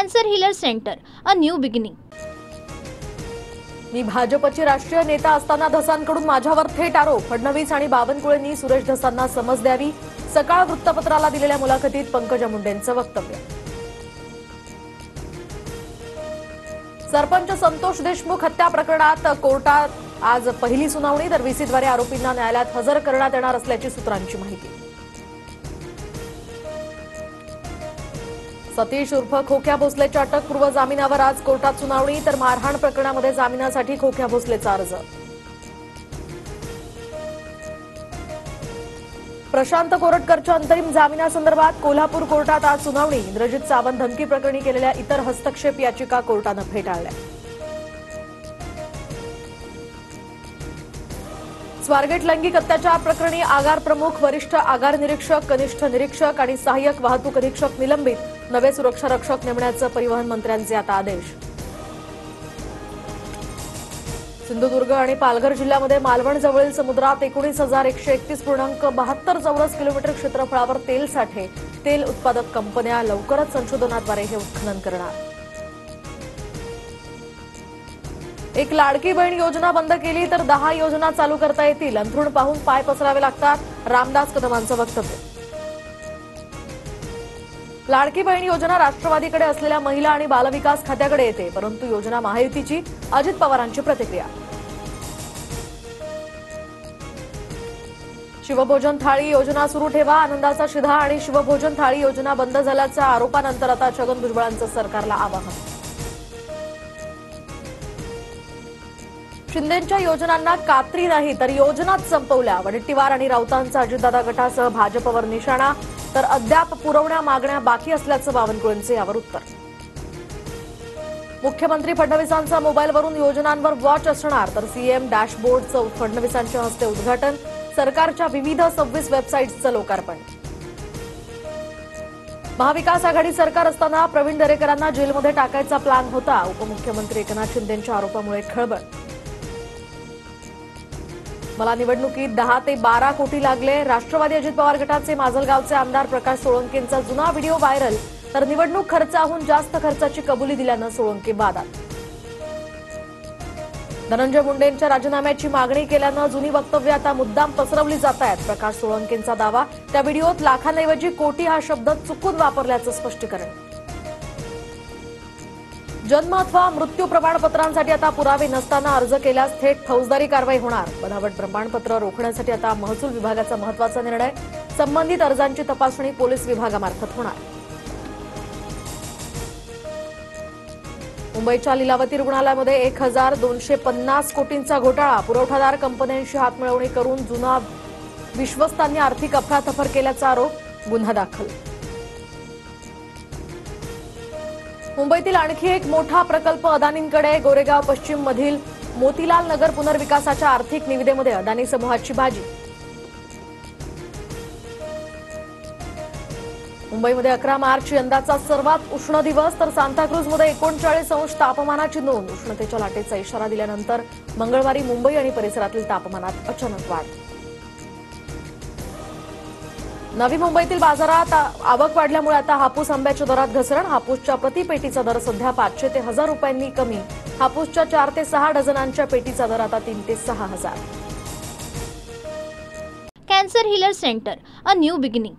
Cancer healer centre, a new beginning. मी भाजपची राष्ट्रीय नेता असताना धसांकडून माझ्यावर थेट आरोप. फडणवीस आणि बावनकुळेंनी सुरेश धसांना समज द्यावी. सकाळ वृत्तपत्राला दिलेल्या मुलाखतीत पंकजा मुंडेंचं वक्तव्य. सरपंच संतोष देशमुख हत्या प्रकरणात कोर्टात आज पहिली सुनावणी. तर व्हीसीद्वारे आरोपींना न्यायालयात हजर करण्यात येणार असल्याची सूत्रांची माहिती. सतीश उर्फ खोक्या भोसलेच्या अटकपूर्व जामिनावर आज कोर्टात सुनावणी. तर मारहाण प्रकरणामध्ये जामिनासाठी खोक्या भोसलेचा अर्ज. प्रशांत कोरटकरच्या अंतरिम जामिनासंदर्भात कोल्हापूर कोर्टात आज सुनावणी. इंद्रजित सावंत धमकी प्रकरणी केलेल्या इतर हस्तक्षेप याचिका कोर्टानं फेटाळल्या. स्वारगेट लैंगिक अत्याचार प्रकरणी आगार प्रमुख, वरिष्ठ आगार निरीक्षक, कनिष्ठ निरीक्षक आणि सहाय्यक वाहतूक अधीक्षक निलंबित. नवे सुरक्षा रक्षक नेमण्याचे परिवहन मंत्र्यांचे आता आदेश. सिंधुदुर्ग आणि पालघर जिल्ह्यामध्ये मालवण जवळील समुद्रात 19,131.72 चौरस किलोमीटर क्षेत्रफळावर तेल साठे. तेल उत्पादक कंपन्या लवकरच संशोधनाद्वारे हे उत्खनन करणार. एक लाडकी बहीण योजना बंद केली तर 10 योजना चालू करता येतील. अंथरूण पाहून पाय पसरावे लागतात. रामदास कदमांचं वक्तव्य. लाडकी बहीण योजना राष्ट्रवादीकडे असलेल्या महिला आणि बालविकास खात्याकडे येते, परंतु योजना महायुतीची. अजित पवारांची प्रतिक्रिया. शिवभोजन थाळी योजना सुरू ठेवा. आनंदाचा शिधा आणि शिवभोजन थाळी योजना बंद झाल्याच्या आरोपानंतर आता छगन भुजबळांचं सरकारला आवाहन. शिंदेंच्या योजनांना कात्री नाही तर योजनाच संपवल्या. वडेट्टीवार आणि राऊतांचा अजितदादा गटासह भाजपवर निशाणा. तर अद्याप पुरवण्या मागण्या बाकी असल्याचं बावनकुळेंचं यावर उत्तर. मुख्यमंत्री फडणवीसांचा मोबाईलवरून योजनांवर वॉच असणार. तर सीएम डॅशबोर्डचं फडणवीसांच्या हस्ते उद्घाटन. सरकारच्या विविध 26 वेबसाईट्सचं लोकार्पण. महाविकास आघाडी सरकार असताना प्रवीण दरेकरांना जेलमध्ये टाकायचा प्लॅन होता. उपमुख्यमंत्री एकनाथ शिंदेंच्या आरोपामुळे खळबळ. मला निवडणुकीत 10 ते 12 कोटी लागले. राष्ट्रवादी अजित पवार गटाचे माजलगावचे आमदार प्रकाश सोळंकेंचा जुना व्हिडिओ व्हायरल. तर निवडणूक खर्चाहून जास्त खर्चाची कबुली दिल्यानं सोळंके वादात. धनंजय मुंडेंच्या राजीनाम्याची मागणी केल्यानं जुनी वक्तव्य आता मुद्दाम पसरवली जात आहेत. प्रकाश सोळंकेंचा दावा. त्या व्हिडिओत लाखांऐवजी कोटी हा शब्द चुकून वापरल्याचं स्पष्टीकरण. जन्म अथवा मृत्यू प्रमाणपत्रांसाठी आता पुरावे नसताना अर्ज केल्यास थेट फौजदारी कारवाई होणार. बनावट प्रमाणपत्र रोखण्यासाठी आता महसूल विभागाचा महत्त्वाचा निर्णय. संबंधित अर्जांची तपासणी पोलीस विभागामार्फत होणार. मुंबईच्या लीलावती रुग्णालयामध्ये 1,250 कोटींचा घोटाळा. पुरवठादार कंपन्यांशी हातमिळवणी करून जुना विश्वस्तांनी आर्थिक अफरातफर केल्याचा आरोप. गुन्हा दाखल. मुंबईतील आणखी एक मोठा प्रकल्प अदानींकडे. गोरेगाव पश्चिम मधील मोतीलाल नगर पुनर्विकासाच्या आर्थिक निविदेमध्ये अदानी समूहाची बाजी. मुंबईमध्ये 11 मार्च यंदाचा सर्वात उष्ण दिवस. तर सांताक्रूजमध्ये 39 अंश तापमानाची नोंद. उष्णतेच्या लाटेचा इशारा दिल्यानंतर मंगळवारी मुंबई आणि परिसरातील तापमानात अचानक वाढ. नवी मुंबईतील बाजारात आवक वाढल्यामुळे आता हापूस आंब्याच्या दरात घसरण. हापूसच्या प्रतिपेटीचा दर सध्या 500 ते 1000 रुपयांनी कमी. हापूसच्या 4 ते 6 डझनांच्या पेटीचा दर आता 3 ते 6000. Cancer healer centre, a new beginning.